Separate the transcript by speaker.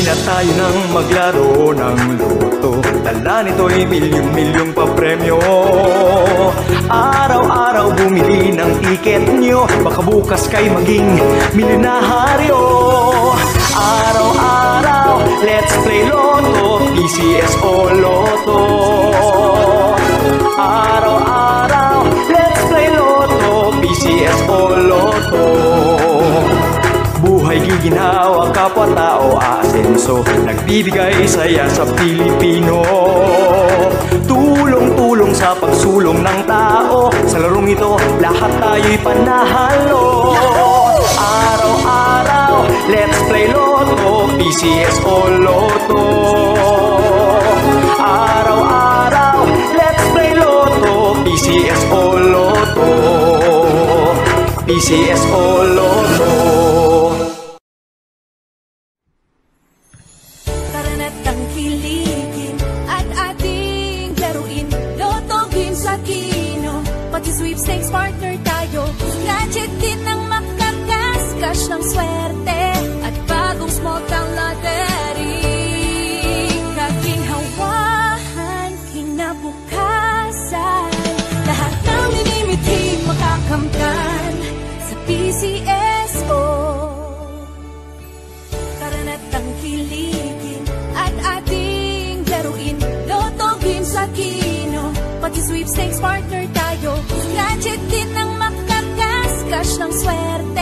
Speaker 1: na tayo nang maglaro ng loto. Dala nito'y milyong-milyong papremyo. Araw-araw bumili ng tiket nyo, baka bukas kay maging milyonaryo. Araw-araw, let's play Lotto, PCS o Lotto. Araw-araw, let's play Lotto, PCS o Lotto. Buhay giginhawa, kapwa-tao aasenso, nagbibigay saya sa Pilipino. Tulong-tulong sa pagsulong ng tao, sa larong ito lahat tayo'y panahalo. Araw-araw, let's play Lotto, PCS o Lotto. Araw-araw, let's play Lotto, PCS o Lotto. PCS o Lotto.
Speaker 2: Tara na't tangkilikin at ating laruin Lotto Games sa Kino. Pati sweepstakes partner tayo, gadget din ang makakas-cash ng swerte at bagong small town lottery. Kaginhawahan, kinabukasan, lahat ng minimiti makakamtan sa PCSO. Tara na't tangkilikin at ating laruin Lotto Games sa Kino. Pati sweepstakes partner tayo, gadget din ang makakas-cash ng swerte